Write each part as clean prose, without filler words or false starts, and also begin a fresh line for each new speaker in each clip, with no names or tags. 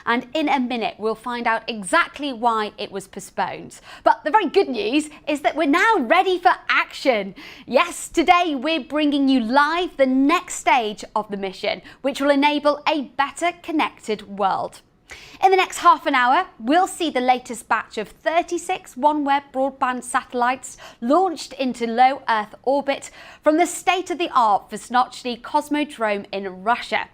and in a minute we'll find out exactly why it was postponed. But the very good news is that we're now ready for action. Yes, today we're bringing you live the next stage of the mission, which will enable a better connected world. In the next half an hour, we'll see the latest batch of 36 OneWeb broadband satellites launched into low Earth orbit from the state-of-the-art Vostochny Cosmodrome in Russia.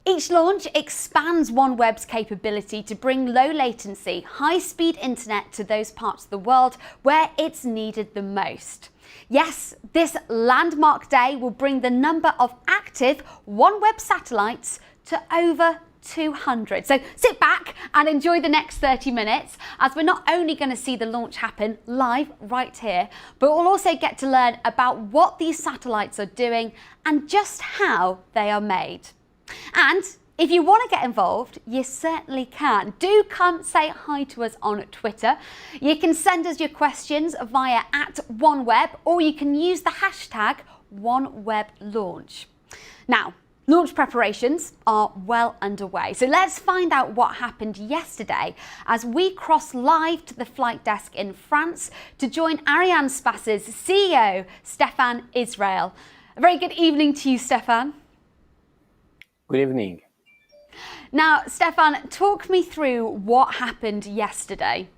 Each launch expands OneWeb's capability to bring low latency, high-speed internet to those parts of the world where it's needed the most. Yes, this landmark day will bring the number of active OneWeb satellites to over 200. So sit back and enjoy the next 30 minutes as we're not only going to see the launch happen live right here, but we'll also get to learn about what these satellites are doing and just how they are made. And if you want to get involved, you certainly can. Do come say hi to us on Twitter. You can send us your questions via @OneWeb, or you can use the hashtag OneWebLaunch. Now, launch preparations are well underway, so let's find out what happened yesterday as we cross live to the flight desk in France to join Arianespace's CEO, Stéphane Israël. A very good evening to you, Stéphane.
Good evening.
Now, Stéphane, talk me through what happened yesterday.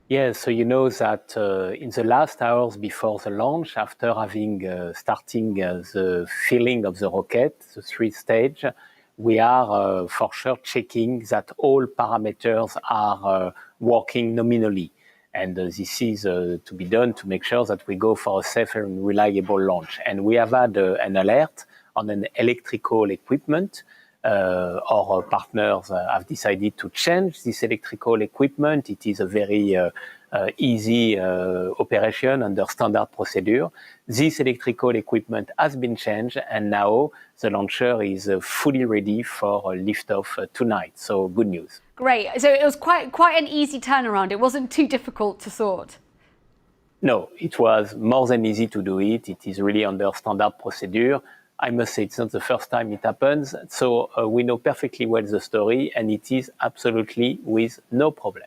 Yes, so you know that in the last hours before the launch, after having starting the filling of the rocket, the 3-stage, we are for sure checking that all parameters are working nominally. And this is to be done to make sure that we go for a safe and reliable launch. And we have had an alert on an electrical equipment. Our partners have decided to change this electrical equipment. It is a very easy operation under standard procedure. This electrical equipment has been changed, and now the launcher is fully ready for liftoff tonight. So good news.
Great. So it was quite an easy turnaround. It wasn't too difficult to sort.
No, it was more than easy to do it. It is really under standard procedure. I must say it's not the first time it happens, so we know perfectly well the story, and it is absolutely with no problem.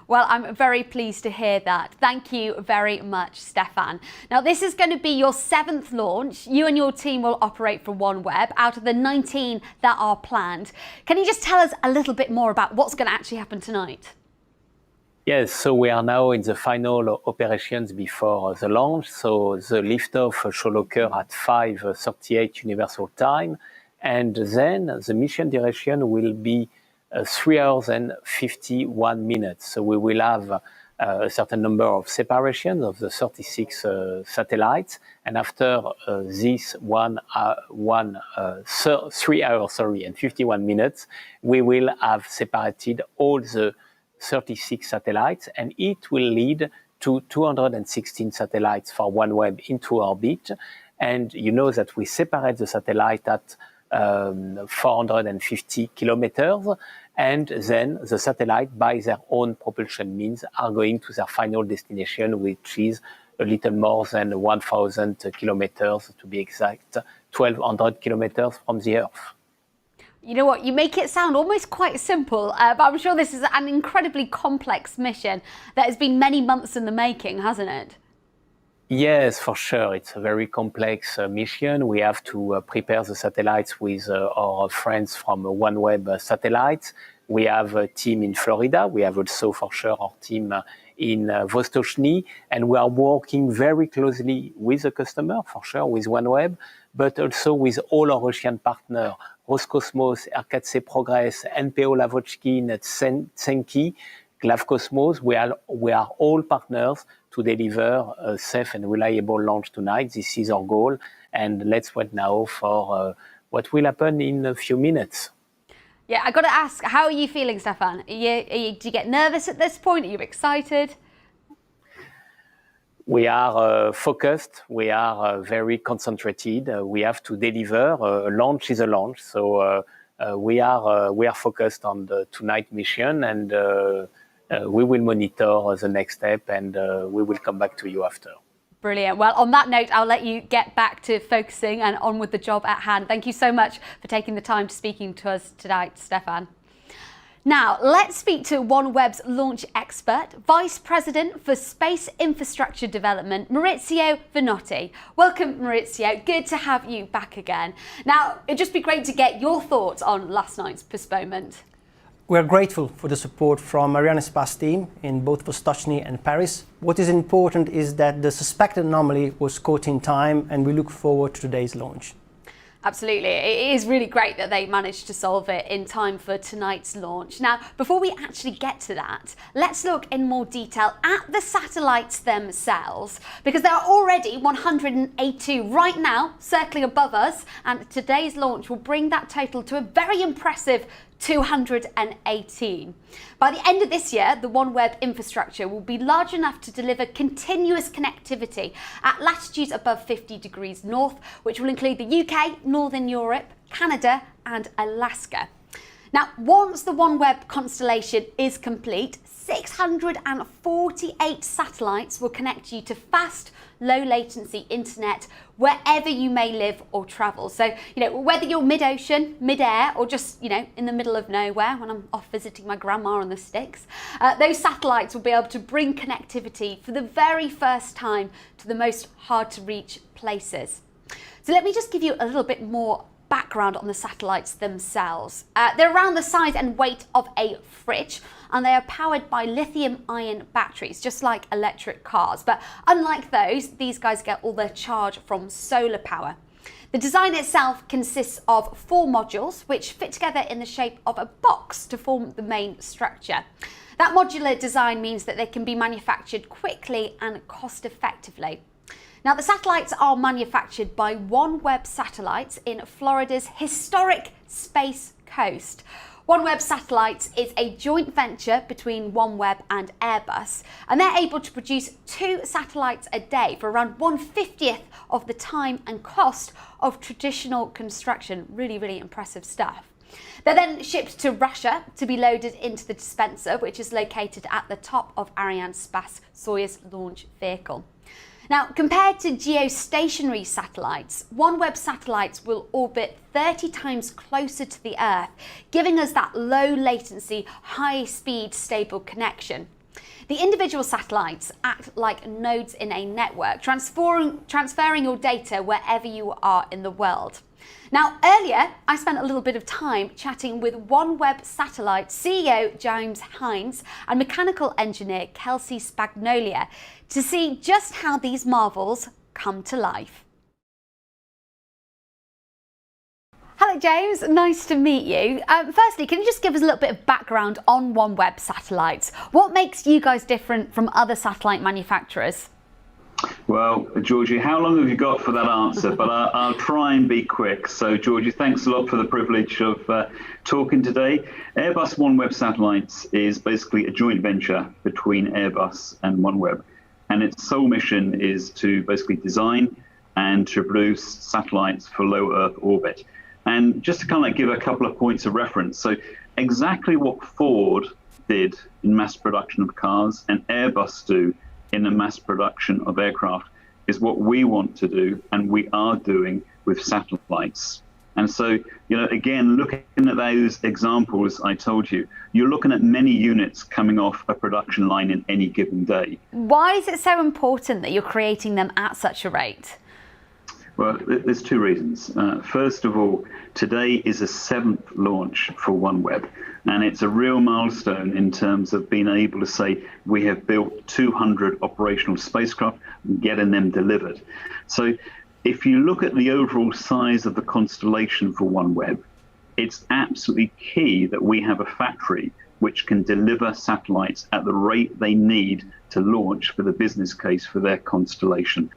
Well, I'm very pleased to hear that. Thank you very much, Stéphane. Now, this is going to be your 7th launch. You and your team will operate for OneWeb out of the 19 that are planned. Can you just tell us a little bit more about what's going to actually happen tonight?
Yes, so we are now in the final operations before the launch. So the liftoff shall occur at 5:38 Universal Time. And then the mission duration will be 3 hours and 51 minutes. So we will have a certain number of separations of the 36 satellites. And after this 3 hours and 51 minutes, we will have separated all the 36 satellites, and it will lead to 216 satellites for OneWeb into orbit. And you know that we separate the satellite at 450 kilometers, and then the satellite, by their own propulsion means, are going to their final destination, which is a little more than 1,000 kilometers, to be exact, 1,200 kilometers from the Earth.
You know what, you make it sound almost quite simple, but I'm sure this is an incredibly complex mission that has been many months in the making, hasn't it?
Yes, for sure. It's a very complex mission. We have to prepare the satellites with our friends from OneWeb Satellites. We have a team in Florida. We have also, for sure, our team in Vostochny. And we are working very closely with the customer, for sure, with OneWeb, but also with all our Russian partners, Roscosmos, RKC Progress, NPO Lavochkin, Tsenki, Glavcosmos. We are all partners to deliver a safe and reliable launch tonight. This is our goal. And let's wait now for what will happen in a few minutes.
Yeah, I got to ask, how are you feeling, Stéphane? Do you get nervous at this point? Are you excited?
We are focused. We are very concentrated. We have to deliver. A launch is a launch. So we are focused on the tonight mission, and we will monitor the next step, and we will come back to you after.
Brilliant. Well, on that note, I'll let you get back to focusing and on with the job at hand. Thank you so much for taking the time to speaking to us tonight, Stéphane. Now, let's speak to OneWeb's launch expert, Vice President for Space Infrastructure Development, Maurizio Vanotti. Welcome, Maurizio. Good to have you back again. Now, it'd just be great to get your thoughts on last night's postponement.
We are grateful for the support from Arianespace team in both Vostochny and Paris. What is important is that the suspected anomaly was caught in time, and we look forward to today's launch.
Absolutely. It is really great that they managed to solve it in time for tonight's launch. Now, before we actually get to that, let's look in more detail at the satellites themselves, because there are already 182 right now circling above us, and today's launch will bring that total to a very impressive 218. By the end of this year, the OneWeb infrastructure will be large enough to deliver continuous connectivity at latitudes above 50 degrees north, which will include the UK, Northern Europe, Canada and Alaska. Now, once the OneWeb constellation is complete, 648 satellites will connect you to fast, low latency internet wherever you may live or travel. So, whether you're mid-ocean, mid-air, or just, in the middle of nowhere when I'm off visiting my grandma on the sticks, those satellites will be able to bring connectivity for the very first time to the most hard to reach places. So let me just give you a little bit more background on the satellites themselves. They're around the size and weight of a fridge, and they are powered by lithium-ion batteries, just like electric cars. But unlike those, these guys get all their charge from solar power. The design itself consists of 4 modules, which fit together in the shape of a box to form the main structure. That modular design means that they can be manufactured quickly and cost-effectively. Now, the satellites are manufactured by OneWeb Satellites in Florida's historic Space Coast. OneWeb Satellites is a joint venture between OneWeb and Airbus, and they're able to produce 2 satellites a day for around 1/50th of the time and cost of traditional construction. Really, really impressive stuff. They're then shipped to Russia to be loaded into the dispenser, which is located at the top of Arianespace Soyuz launch vehicle. Now, compared to geostationary satellites, OneWeb satellites will orbit 30 times closer to the Earth, giving us that low latency, high speed, stable connection. The individual satellites act like nodes in a network, transferring your data wherever you are in the world. Now, earlier, I spent a little bit of time chatting with OneWeb Satellite CEO James Hines and mechanical engineer Kelsey Spagnolia to see just how these marvels come to life. Hello James, nice to meet you. Firstly, can you just give us a little bit of background on OneWeb Satellites? What makes you guys different from other satellite manufacturers?
Well, Georgie, how long have you got for that answer? But I'll try and be quick. So, Georgie, thanks a lot for the privilege of talking today. Airbus OneWeb Satellites is basically a joint venture between Airbus and OneWeb. And its sole mission is to basically design and to produce satellites for low Earth orbit. And just to kind of give a couple of points of reference. So exactly what Ford did in mass production of cars and Airbus do in the mass production of aircraft is what we want to do and we are doing with satellites. And so, again, looking at those examples I told you, you're looking at many units coming off a production line in any given day.
Why is it so important that you're creating them at such a rate?
Well, there's 2 reasons. First of all, today is a 7th launch for OneWeb, and it's a real milestone in terms of being able to say we have built 200 operational spacecraft and getting them delivered. So if you look at the overall size of the constellation for OneWeb, it's absolutely key that we have a factory which can deliver satellites at the rate they need to launch for the business case for their constellation.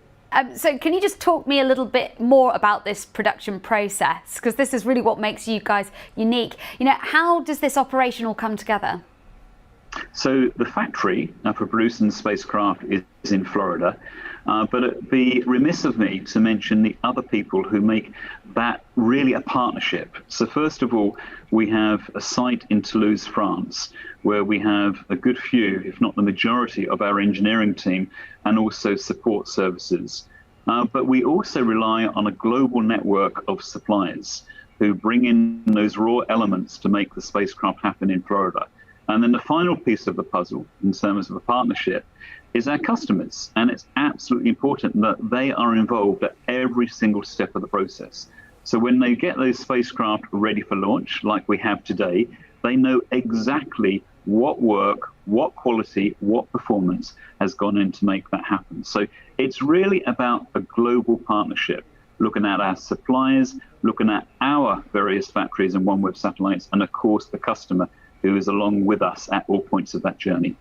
So can you just talk me a little bit more about this production process? Because this is really what makes you guys unique. How does this operation all come together?
So the factory for producing the spacecraft is in Florida, but it'd be remiss of me to mention the other people who make that really a partnership. So first of all, we have a site in Toulouse, France, where we have a good few, if not the majority, of our engineering team and also support services. But we also rely on a global network of suppliers. who bring in those raw elements to make the spacecraft happen in Florida. And then the final piece of the puzzle in terms of a partnership is our customers. And it's absolutely important that they are involved at every single step of the process. So when they get those spacecraft ready for launch, like we have today, they know exactly what work, what quality, what performance has gone in to make that happen. So it's really about a global partnership, looking at our suppliers, looking at our various factories and OneWeb satellites, and of course the customer who is along with us at all points of that journey.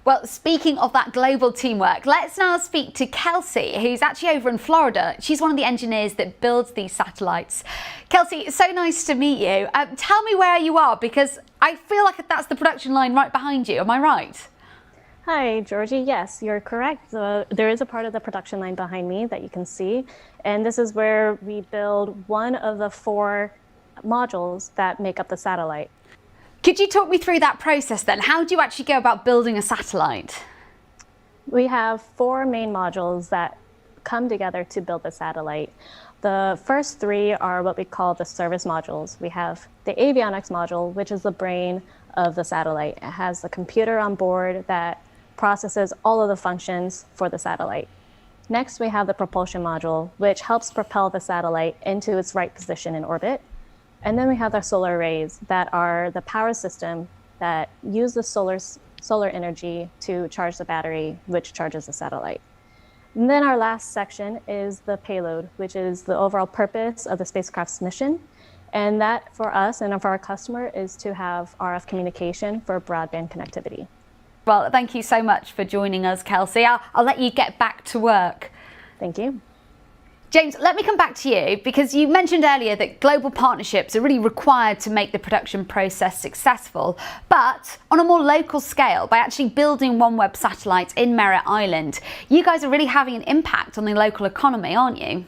Well, speaking of that global teamwork, let's now speak to Kelsey, who's actually over in Florida. She's one of the engineers that builds these satellites. Kelsey, it's so nice to meet you. Tell me where you are, because I feel like that's the production line right behind you. Am I right?
Hi, Georgie. Yes, you're correct. There is a part of the production line behind me that you can see. And this is where we build one of the 4 modules that make up the satellite.
Could you talk me through that process then? How do you actually go about building a satellite?
We have 4 main modules that come together to build the satellite. The first 3 are what we call the service modules. We have the avionics module, which is the brain of the satellite. It has the computer on board that processes all of the functions for the satellite. Next, we have the propulsion module, which helps propel the satellite into its right position in orbit. And then we have our solar arrays that are the power system that use the solar energy to charge the battery, which charges the satellite. And then our last section is the payload, which is the overall purpose of the spacecraft's mission. And that for us and for our customer is to have RF communication for broadband connectivity.
Well, thank you so much for joining us, Kelsey. I'll let you get back to work.
Thank you.
James, let me come back to you, because you mentioned earlier that global partnerships are really required to make the production process successful, but on a more local scale, by actually building OneWeb satellites in Merritt Island, you guys are really having an impact on the local economy, aren't you?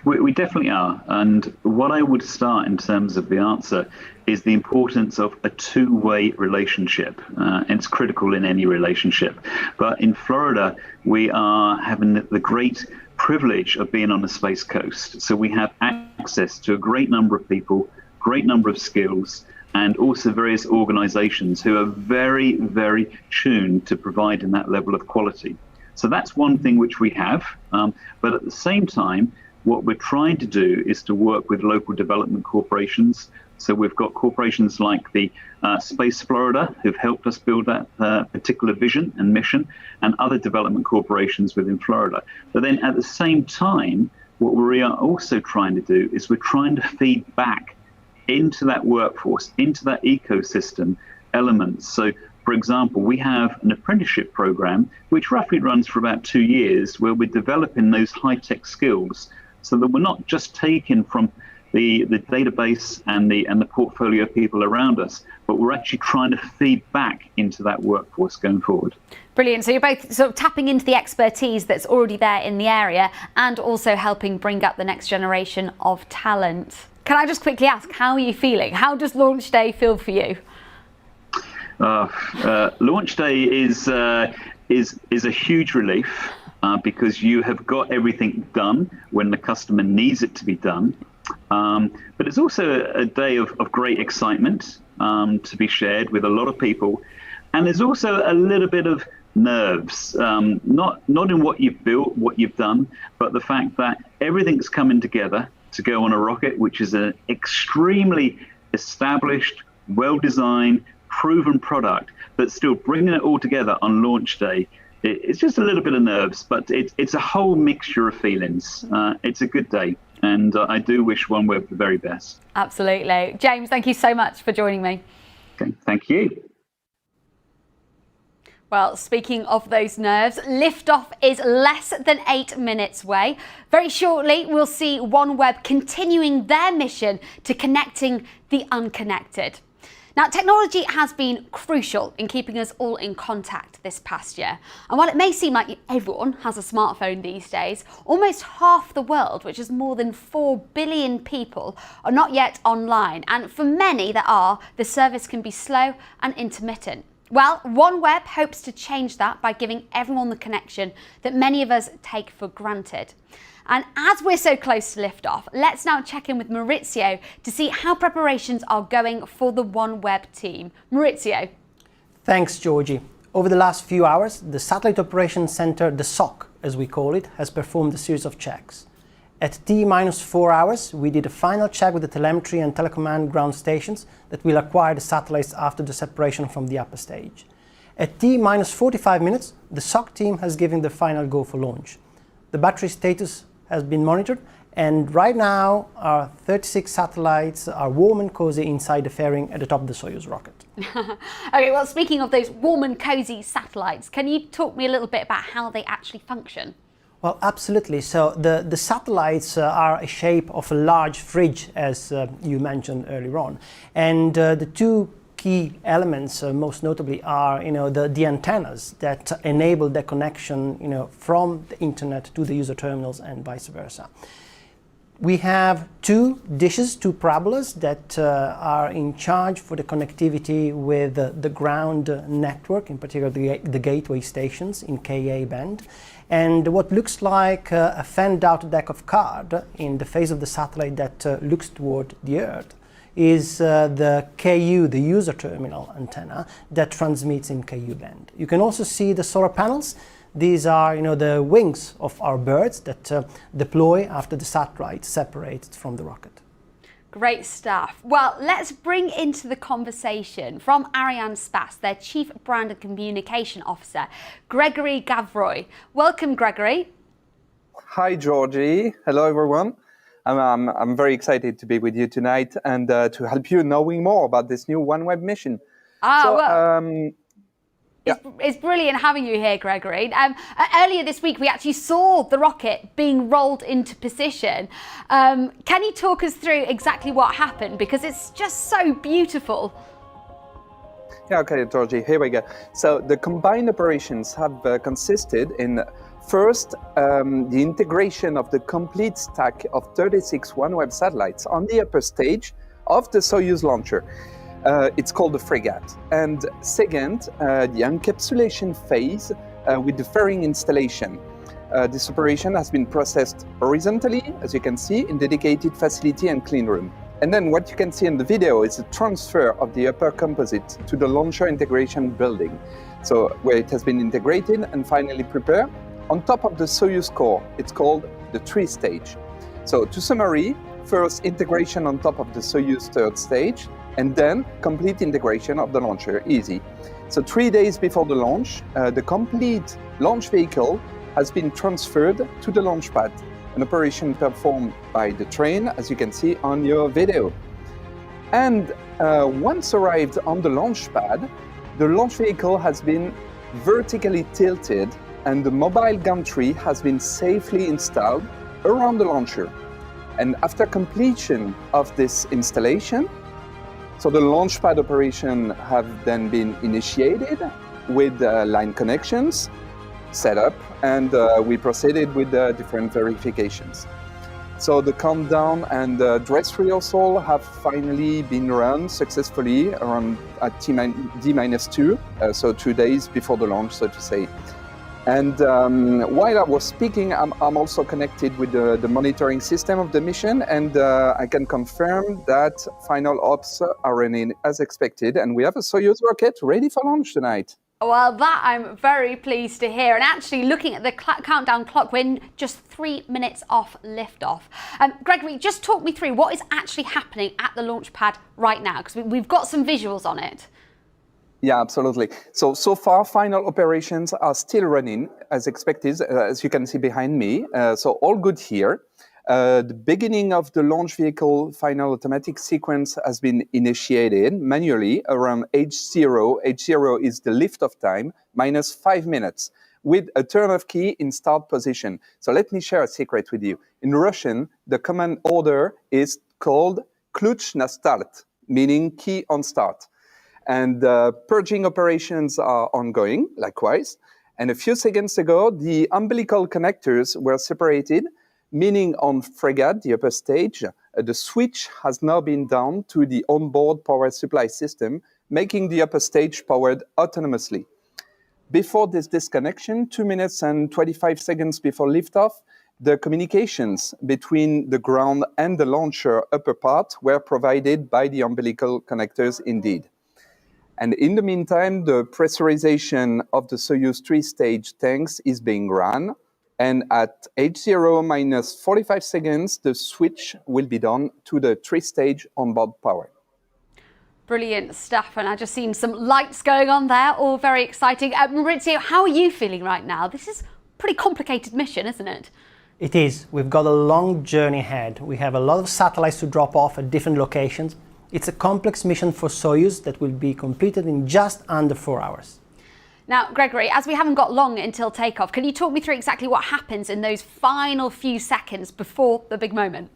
We definitely are. And what I would start in terms of the answer is the importance of a two-way relationship. And it's critical in any relationship. But in Florida, we are having the great privilege of being on the Space Coast. So we have access to a great number of people, great number of skills, and also various organizations who are very, very tuned to providing that level of quality. So that's one thing which we have. But at the same time, what we're trying to do is to work with local development corporations. So we've got corporations like the Space Florida, who've helped us build that particular vision and mission, and other development corporations within Florida. But then at the same time, what we are also trying to do is we're trying to feed back into that workforce, into that ecosystem elements. So for example, we have an apprenticeship program, which roughly runs for about 2 years, where we're developing those high-tech skills so that we're not just taking from the database and the portfolio of people around us, but we're actually trying to feed back into that workforce going forward.
Brilliant. So you're both sort of tapping into the expertise that's already there in the area and also helping bring up the next generation of talent. Can I just quickly ask, how are you feeling? How does launch day feel for you?
Launch day is a huge relief because you have got everything done when the customer needs it to be done. But it's also a day of great excitement to be shared with a lot of people. And there's also a little bit of nerves, not in what you've built, what you've done, but the fact that everything's coming together to go on a rocket, which is an extremely established, well-designed, proven product, but still bringing it all together on launch day. It's just a little bit of nerves, but it's a whole mixture of feelings. It's a good day. And I do wish OneWeb the very best.
Absolutely. James, thank you so much for joining me.
Okay, thank you.
Well, speaking of those nerves, liftoff is less than 8 minutes away. Very shortly, we'll see OneWeb continuing their mission to connecting the unconnected. Now, technology has been crucial in keeping us all in contact this past year. And while it may seem like everyone has a smartphone these days, almost half the world, which is more than 4 billion people, are not yet online. And for many that are, the service can be slow and intermittent. Well, OneWeb hopes to change that by giving everyone the connection that many of us take for granted. And as we're so close to liftoff, let's now check in with Maurizio to see how preparations are going for the OneWeb team. Maurizio.
Thanks, Georgie. Over the last few hours, the Satellite Operations Center, the SOC as we call it, has performed a series of checks. At T-4 hours, we did a final check with the telemetry and telecommand ground stations that will acquire the satellites after the separation from the upper stage. At T-45 minutes, the SOC team has given the final go for launch. The battery status has been monitored, and right now our 36 satellites are warm and cozy inside the fairing at the top of the Soyuz rocket.
Okay, well, speaking of those warm and cozy satellites, can you talk me a little bit about how they actually function?
Well, absolutely. So the satellites are a shape of a large fridge, as you mentioned earlier on. And the two key elements, most notably, are the antennas that enable the connection from the internet to the user terminals and vice versa. We have two dishes, two parabolas that are in charge for the connectivity with the ground network, in particular the gateway stations in Ka band. And what looks like a fanned out deck of cards in the face of the satellite that looks toward the Earth is the Ku, the user terminal antenna that transmits in Ku band. You can also see the solar panels. These are the wings of our birds that deploy after the satellite separates from the rocket.
Great stuff. Well, let's bring into the conversation from Arianespace, their Chief Brand and Communication Officer, Gregory Gavroy. Welcome, Gregory.
Hi, Georgie. Hello, everyone. I'm very excited to be with you tonight and to help you knowing more about this new OneWeb mission.
It's brilliant having you here, Gregory. Earlier this week, we actually saw the rocket being rolled into position. Can you talk us through exactly what happened? Because it's just so beautiful.
Yeah, okay, Georgie, here we go. So the combined operations have consisted in, first, the integration of the complete stack of 36 OneWeb satellites on the upper stage of the Soyuz launcher. It's called the frigate. And second, the encapsulation phase with the fairing installation. This operation has been processed horizontally, as you can see, in dedicated facility and clean room. And then what you can see in the video is the transfer of the upper composite to the launcher integration building. So where it has been integrated and finally prepared on top of the Soyuz core. It's called the 3 stage. So to summary, first integration on top of the Soyuz 3rd stage, and then complete integration of the launcher, easy. So 3 days before the launch, the complete launch vehicle has been transferred to the launch pad, an operation performed by the train, as you can see on your video. And once arrived on the launch pad, the launch vehicle has been vertically tilted and the mobile gantry has been safely installed around the launcher. And after completion of this installation, so the launch pad operation have then been initiated with line connections set up, and we proceeded with different verifications. So the countdown and dress rehearsal have finally been run successfully around at D-2, so 2 days before the launch, so to say. And while I was speaking, I'm also connected with the monitoring system of the mission, and I can confirm that final ops are running as expected, and we have a Soyuz rocket ready for launch tonight.
Well, that I'm very pleased to hear. And actually, looking at the countdown clock, we're just 3 minutes off liftoff. Gregory, just talk me through what is actually happening at the launch pad right now, because we've got some visuals on it.
Yeah, absolutely. So far, final operations are still running as expected, as you can see behind me. So all good here. The beginning of the launch vehicle final automatic sequence has been initiated manually around H0. H0 is the liftoff time, minus 5 minutes, with a turn-off key in start position. So let me share a secret with you. In Russian, the command order is called "Kluch na start," meaning key on start. And purging operations are ongoing, likewise. And a few seconds ago, the umbilical connectors were separated, meaning on frigate, the upper stage, the switch has now been done to the onboard power supply system, making the upper stage powered autonomously. Before this disconnection, 2 minutes and 25 seconds before liftoff, the communications between the ground and the launcher upper part were provided by the umbilical connectors indeed. And in the meantime, the pressurization of the Soyuz 3-stage tanks is being run. And at H0 minus 45 seconds, the switch will be done to the 3-stage onboard power.
Brilliant stuff, and I've just seen some lights going on there, all very exciting. Maurizio, how are you feeling right now? This is a pretty complicated mission, isn't it?
It is. We've got a long journey ahead. We have a lot of satellites to drop off at different locations. It's a complex mission for Soyuz that will be completed in just under 4 hours.
Now, Gregory, as we haven't got long until takeoff, can you talk me through exactly what happens in those final few seconds before the big moment?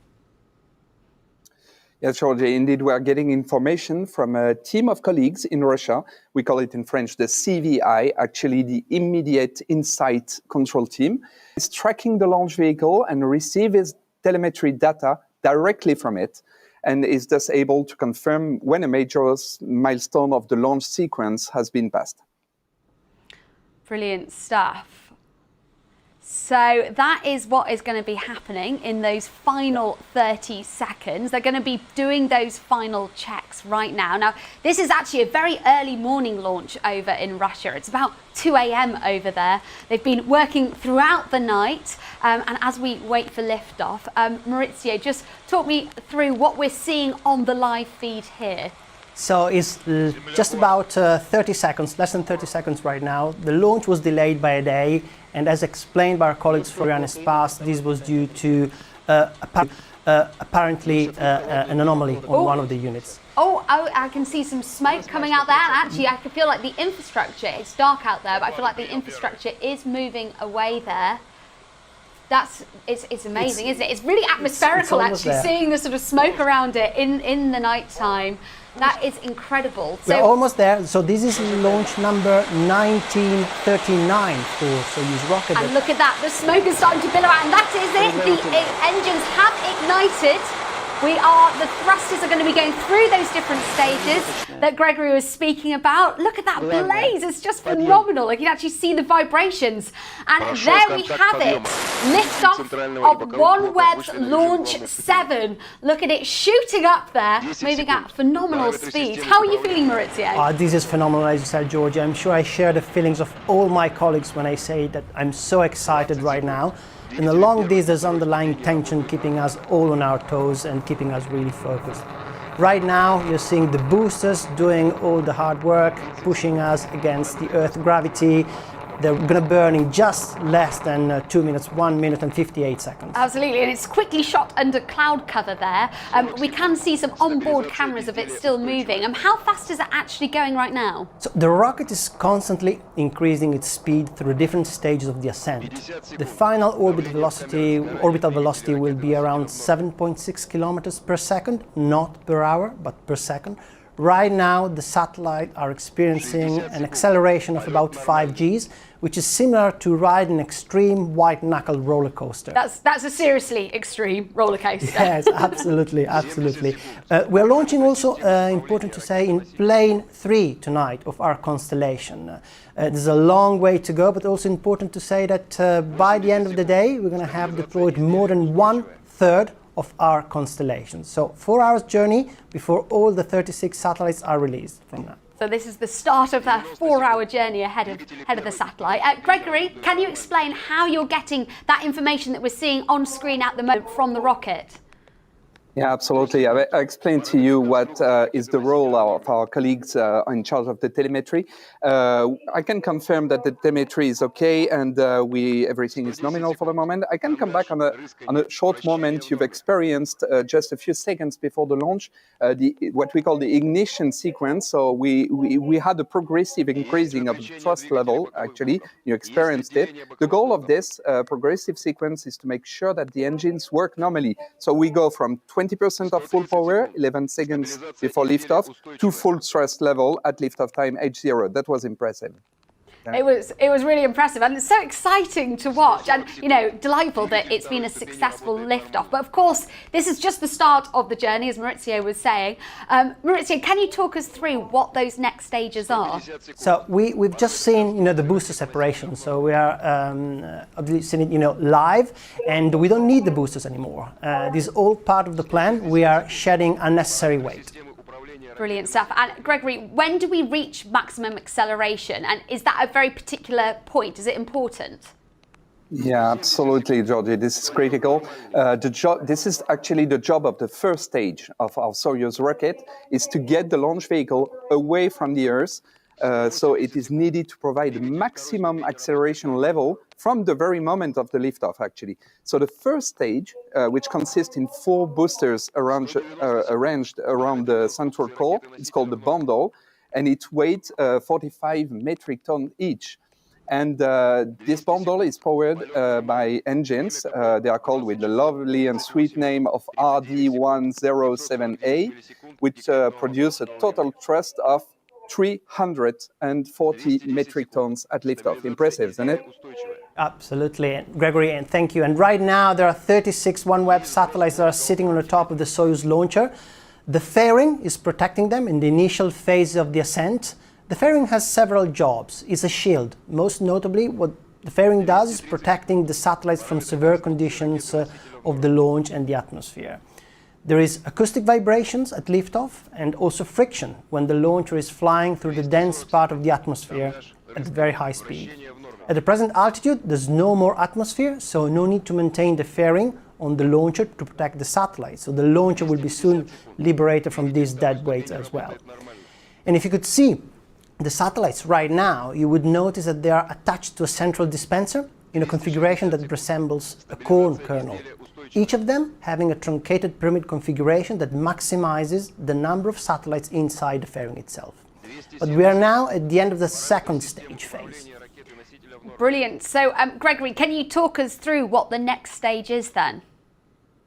Yes, Georgie, indeed, we are getting information from a team of colleagues in Russia. We call it in French the CVI, actually the Immediate Insight Control Team. It's tracking the launch vehicle and receives telemetry data directly from it, and is thus able to confirm when a major milestone of the launch sequence has been passed.
Brilliant stuff. So that is what is going to be happening in those final 30 seconds. They're going to be doing those final checks right now. Now, this is actually a very early morning launch over in Russia. It's about 2 a.m. over there. They've been working throughout the night. And as we wait for liftoff, Maurizio, just talk me through what we're seeing on the live feed here.
So it's just about 30 seconds, less than 30 seconds right now. The launch was delayed by a day, and as explained by our colleagues from Arianespace, this was due to apparently an anomaly on one of the units.
Oh, I can see some smoke coming out there. And actually, I can feel like the infrastructure, it's dark out there, but I feel like the infrastructure is moving away there. It's amazing, isn't it? It's really atmospherical, actually, seeing the sort of smoke around it in the night time. That is incredible.
We're almost there. So this is launch number 1939 for Soyuz rocket.
And look at that, the smoke is starting to billow out, and that is it. The engines have ignited. The thrusters are going to be going through those different stages that Gregory was speaking about. Look at that blaze, it's just phenomenal. Like, you can actually see the vibrations. And there we have it, liftoff of OneWeb's Launch 7. Look at it shooting up there, moving at phenomenal speeds. How are you feeling, Maurizio?
This is phenomenal, as you said, Georgia. I'm sure I share the feelings of all my colleagues when I say that I'm so excited right now. And along this, there's underlying tension keeping us all on our toes and keeping us really focused. Right now, you're seeing the boosters doing all the hard work, pushing us against the Earth gravity. They're going to burn in just less than 2 minutes, 1 minute and 58 seconds.
Absolutely, and it's quickly shot under cloud cover there. We can see some onboard cameras of it still moving. How fast is it actually going right now?
So the rocket is constantly increasing its speed through different stages of the ascent. The final orbital velocity will be around 7.6 kilometers per second, not per hour, but per second. Right now, the satellites are experiencing an acceleration of about 5 Gs, which is similar to ride an extreme white-knuckle roller coaster.
That's a seriously extreme roller coaster.
Yes, absolutely, absolutely. We're launching also, important to say, in plane 3 tonight of our constellation. There's a long way to go, but also important to say that by the end of the day, we're going to have deployed more than 1/3 of our constellation. So 4 hours journey before all the 36 satellites are released from that.
So this is the start of that 4-hour journey ahead of the satellite. Gregory, can you explain how you're getting that information that we're seeing on screen at the moment from the rocket?
Yeah, absolutely. I explained to you what is the role of our colleagues in charge of the telemetry. I can confirm that the telemetry is okay and everything is nominal for the moment. I can come back on a short moment you've experienced just a few seconds before the launch, what we call the ignition sequence. So we had a progressive increasing of the thrust level, actually. You experienced it. The goal of this progressive sequence is to make sure that the engines work normally. So we go from 20% of full power, 11 seconds before liftoff, to full thrust level at liftoff time H0. That was impressive.
It was really impressive, and it's so exciting to watch, and delightful that it's been a successful liftoff. But of course, this is just the start of the journey, as Maurizio was saying. Maurizio, can you talk us through what those next stages are?
So we've just seen the booster separation. So we are obviously seeing it live, and we don't need the boosters anymore. This is all part of the plan. We are shedding unnecessary weight.
Brilliant stuff. And Gregory, when do we reach maximum acceleration? And is that a very particular point? Is it important?
Yeah, absolutely, Georgie. This is critical. This is actually the job of the first stage of our Soyuz rocket, is to get the launch vehicle away from the Earth. So it is needed to provide maximum acceleration level from the very moment of the liftoff, actually. So the first stage, which consists in 4 boosters arranged around the central core, it's called the bundle, and it weighs 45 metric tons each. And this bundle is powered by engines. They are called with the lovely and sweet name of RD107A, which produce a total thrust of 340 metric tons at liftoff. Impressive, isn't it?
Absolutely, Gregory, and thank you. And right now there are 36 OneWeb satellites that are sitting on the top of the Soyuz launcher. The fairing is protecting them in the initial phase of the ascent. The fairing has several jobs. It's a shield. Most notably, what the fairing does is protecting the satellites from severe conditions of the launch and the atmosphere. There is acoustic vibrations at liftoff and also friction when the launcher is flying through the dense part of the atmosphere at very high speed. At the present altitude, there's no more atmosphere, so no need to maintain the fairing on the launcher to protect the satellite. So the launcher will be soon liberated from these dead weights as well. And if you could see the satellites right now, you would notice that they are attached to a central dispenser in a configuration that resembles a corn kernel. Each of them having a truncated pyramid configuration that maximizes the number of satellites inside the fairing itself. But we are now at the end of the second stage phase.
Brilliant. So, Gregory, can you talk us through what the next stage is then?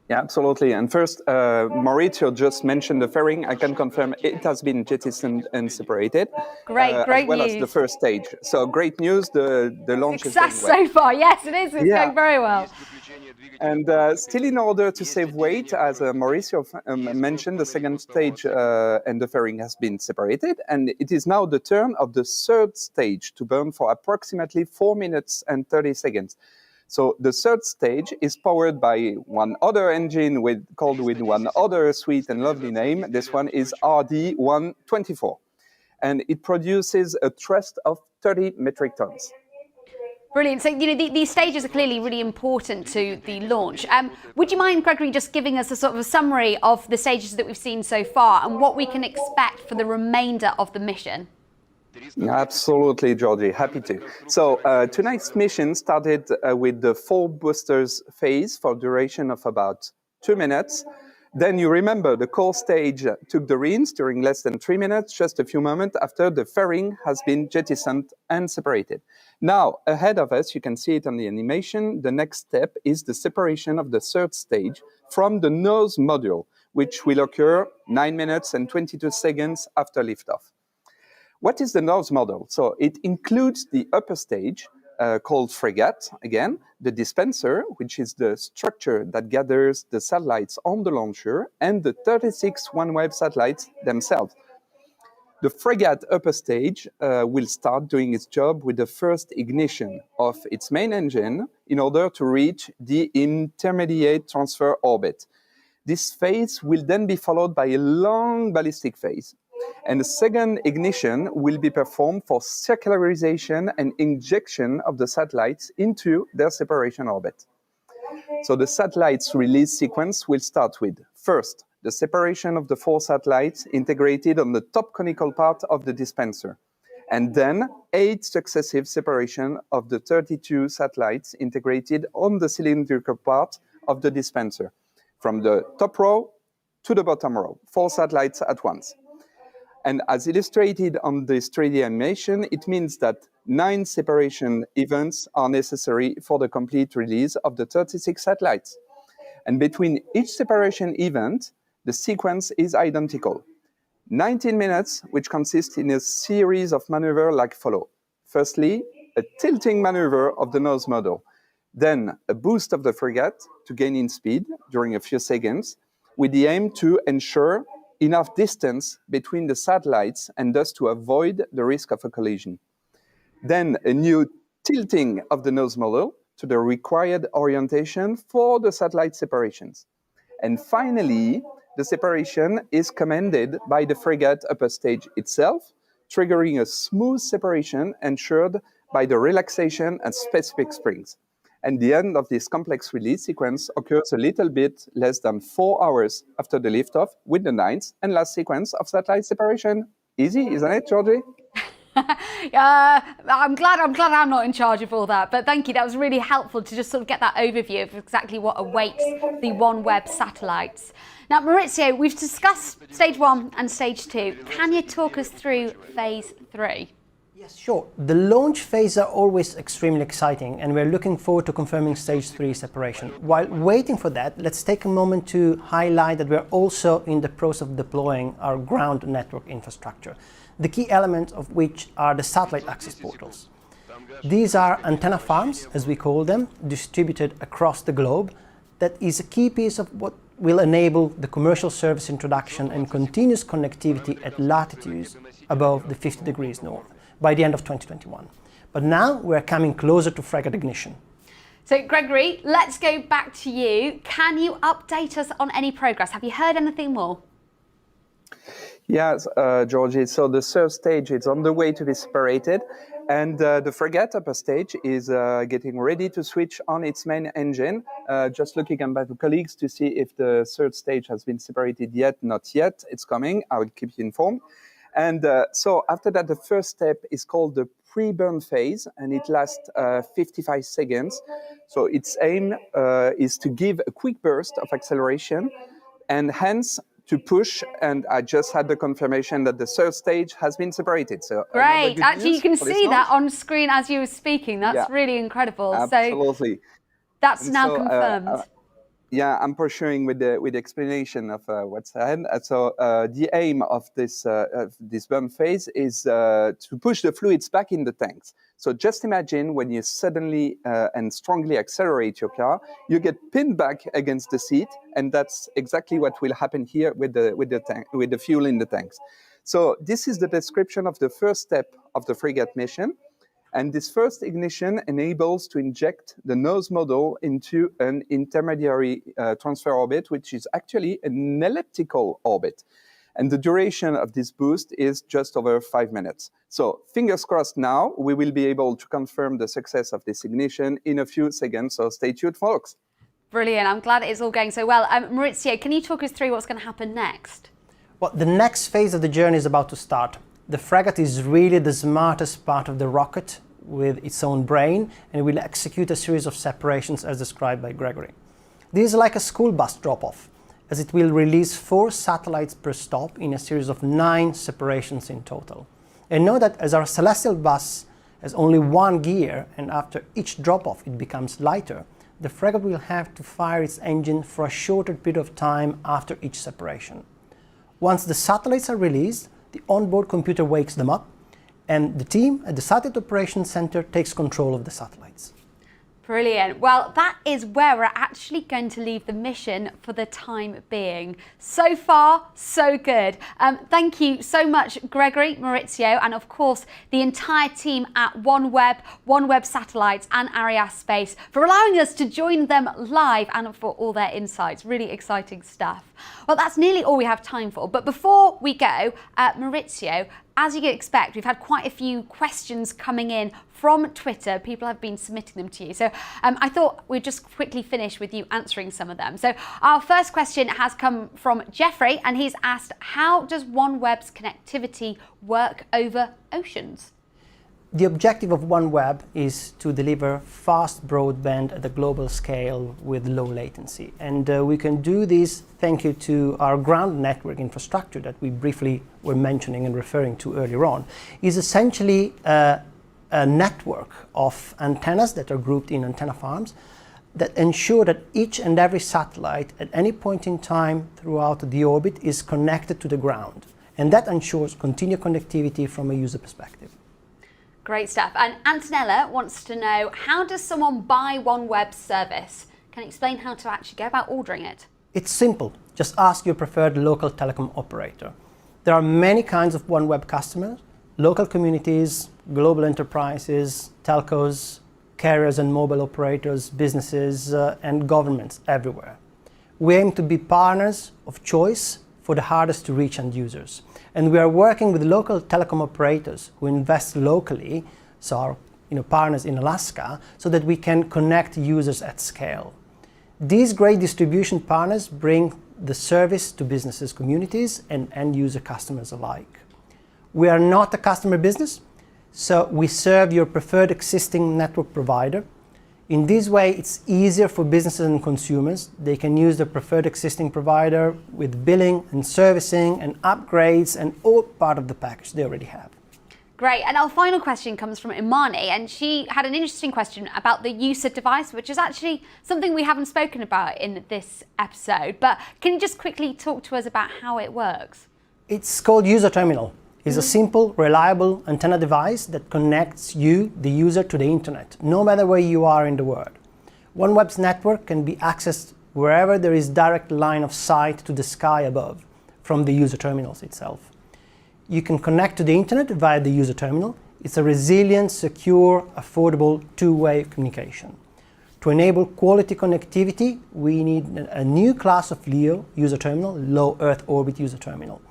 Yeah, absolutely. And first, Maurizio just mentioned the fairing. I can confirm it has been jettisoned and separated.
Great
as well
news.
as the first stage. So great news, the launch
Success
is going well.
so far. Yes, it is. It's going very well.
And still in order to save weight, as Maurizio mentioned, the second stage and the fairing has been separated. And it is now the turn of the third stage to burn for approximately 4 minutes and 30 seconds. So the third stage is powered by one other engine called with one other sweet and lovely name. This one is RD124. And it produces a thrust of 30 metric tons.
Brilliant. So, these stages are clearly really important to the launch. Would you mind, Gregory, just giving us a sort of a summary of the stages that we've seen so far and what we can expect for the remainder of the mission?
Absolutely, Georgie. Happy to. So tonight's mission started with the 4 boosters phase for a duration of about 2 minutes. Then you remember the core stage took the reins during less than 3 minutes, just a few moments after the fairing has been jettisoned and separated. Now, ahead of us, you can see it on the animation, the next step is the separation of the third stage from the nose module, which will occur 9 minutes and 22 seconds after liftoff. What is the nose model? So it includes the upper stage, called frigate, again, the dispenser, which is the structure that gathers the satellites on the launcher, and the 36 OneWeb satellites themselves. The frigate upper stage will start doing its job with the first ignition of its main engine in order to reach the intermediate transfer orbit. This phase will then be followed by a long ballistic phase. And the second ignition will be performed for circularization and injection of the satellites into their separation orbit. So the satellites release sequence will start with, first, the separation of the 4 satellites integrated on the top conical part of the dispenser, and then 8 successive separation of the 32 satellites integrated on the cylindrical part of the dispenser, from the top row to the bottom row, 4 satellites at once. And as illustrated on this 3D animation, it means that 9 separation events are necessary for the complete release of the 36 satellites. And between each separation event, the sequence is identical. 19 minutes, which consists in a series of maneuvers like follow. Firstly, a tilting maneuver of the nose module, then a boost of the frigate to gain in speed during a few seconds, with the aim to ensure enough distance between the satellites and thus to avoid the risk of a collision. Then a new tilting of the nose module to the required orientation for the satellite separations. And finally, the separation is commanded by the frigate upper stage itself, triggering a smooth separation ensured by the relaxation and specific springs. And the end of this complex release sequence occurs a little bit less than 4 hours after the liftoff with the ninth and last sequence of satellite separation. Easy, isn't it, Georgie?
I'm glad I'm not in charge of all that, but thank you. That was really helpful to just sort of get that overview of exactly what awaits the OneWeb satellites. Now, Maurizio, we've discussed stage 1 and stage 2. Can you talk us through phase 3?
Yes, sure. The launch phase are always extremely exciting, and we're looking forward to confirming stage 3 separation. While waiting for that, let's take a moment to highlight that we're also in the process of deploying our ground network infrastructure, the key elements of which are the satellite access portals. These are antenna farms, as we call them, distributed across the globe. That is a key piece of what will enable the commercial service introduction and continuous connectivity at latitudes above the 50 degrees north by the end of 2021. But now we're coming closer to frigate ignition.
So Gregory, let's go back to you. Can you update us on any progress? Have you heard anything more?
Yes, Georgie. So the third stage is on the way to be separated, and the frigate upper stage is getting ready to switch on its main engine. Just looking at my colleagues to see if the third stage has been separated yet. Not yet. It's coming. I will keep you informed. And so after that, the first step is called the pre-burn phase, and it lasts 55 seconds. So its aim is to give a quick burst of acceleration, and hence to push, and I just had the confirmation that the third stage has been separated. So
great. Actually, you can see that on screen as you were speaking. That's really incredible.
Absolutely.
So that's now confirmed.
Yeah, I'm pursuing with the explanation of what's ahead. So the aim of this burn phase is to push the fluids back in the tanks. So just imagine when you suddenly and strongly accelerate your car, you get pinned back against the seat, and that's exactly what will happen here with the fuel in the tanks. So this is the description of the first step of the frigate mission. And this first ignition enables to inject the nose module into an intermediary transfer orbit, which is actually an elliptical orbit. And the duration of this boost is just over 5 minutes. So fingers crossed now, we will be able to confirm the success of this ignition in a few seconds. So stay tuned, folks.
Brilliant. I'm glad it's all going so well. Maurizio, can you talk us through what's going to happen next?
Well, the next phase of the journey is about to start. The frigate is really the smartest part of the rocket with its own brain, and it will execute a series of separations as described by Gregory. This is like a school bus drop-off, as it will release 4 satellites per stop in a series of 9 separations in total. And know that as our celestial bus has only 1 gear, and after each drop-off it becomes lighter, the frigate will have to fire its engine for a shorter period of time after each separation. Once the satellites are released, the onboard computer wakes them up, and the team at the Satellite Operations Center takes control of the satellites.
Brilliant. Well, that is where we're actually going to leave the mission for the time being. So far, so good. Thank you so much, Gregory, Maurizio, and of course, the entire team at OneWeb Satellites and Ariaspace for allowing us to join them live and for all their insights. Really exciting stuff. Well, that's nearly all we have time for. But before we go, Maurizio, as you can expect, we've had quite a few questions coming in from Twitter. People have been submitting them to you. So I thought we'd just quickly finish with you answering some of them. So our first question has come from Jeffrey, and he's asked, how does OneWeb's connectivity work over oceans?
The objective of OneWeb is to deliver fast broadband at a global scale with low latency. And we can do this thanks to our ground network infrastructure that we briefly were mentioning and referring to earlier on. Is essentially a network of antennas that are grouped in antenna farms that ensure that each and every satellite at any point in time throughout the orbit is connected to the ground. And that ensures continued connectivity from a user perspective.
Great stuff. And Antonella wants to know, how does someone buy OneWeb's service? Can you explain how to actually go about ordering it?
It's simple. Just ask your preferred local telecom operator. There are many kinds of OneWeb customers: local communities, global enterprises, telcos, carriers and mobile operators, businesses, and governments everywhere. We aim to be partners of choice for the hardest to reach end users. And we are working with local telecom operators who invest locally, so our partners in Alaska, so that we can connect users at scale. These great distribution partners bring the service to businesses, communities, and end user customers alike. We are not a customer business, so we serve your preferred existing network provider. In this way, it's easier for businesses and consumers. They can use their preferred existing provider with billing and servicing and upgrades and all part of the package they already have.
Great. And our final question comes from Imani, and she had an interesting question about the user device, which is actually something we haven't spoken about in this episode. But can you just quickly talk to us about how it works?
It's called User Terminal. It's a simple, reliable antenna device that connects you, the user, to the internet, no matter where you are in the world. OneWeb's network can be accessed wherever there is direct line of sight to the sky above from the user terminals itself. You can connect to the internet via the user terminal. It's a resilient, secure, affordable two-way communication. To enable quality connectivity, we need a new class of LEO user terminal, low Earth orbit user terminal.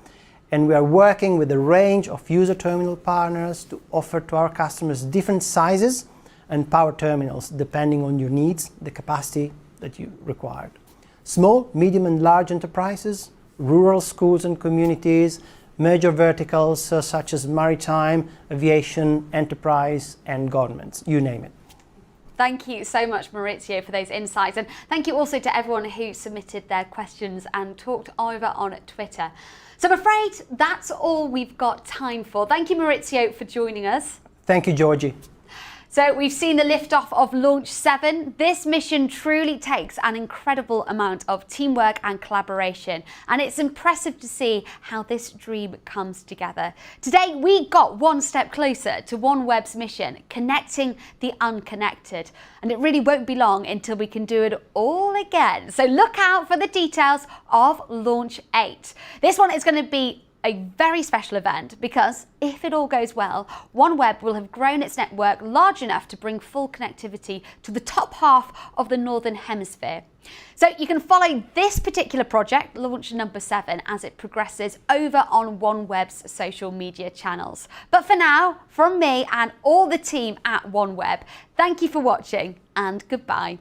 And we are working with a range of user terminal partners to offer to our customers different sizes and power terminals depending on your needs, the capacity that you required. Small, medium and large enterprises, rural schools and communities, major verticals such as maritime, aviation, enterprise and governments, you name it.
Thank you so much, Maurizio, for those insights. And thank you also to everyone who submitted their questions and talked over on Twitter. So I'm afraid that's all we've got time for. Thank you, Maurizio, for joining us.
Thank you, Georgie.
So we've seen the liftoff of Launch 7. This mission truly takes an incredible amount of teamwork and collaboration, and it's impressive to see how this dream comes together. Today we got one step closer to OneWeb's mission, connecting the unconnected, and it really won't be long until we can do it all again. So look out for the details of Launch 8. This one is going to be a very special event because if it all goes well, OneWeb will have grown its network large enough to bring full connectivity to the top half of the Northern Hemisphere. So you can follow this particular project, Launch number 7, as it progresses over on OneWeb's social media channels. But for now, from me and all the team at OneWeb, thank you for watching and goodbye.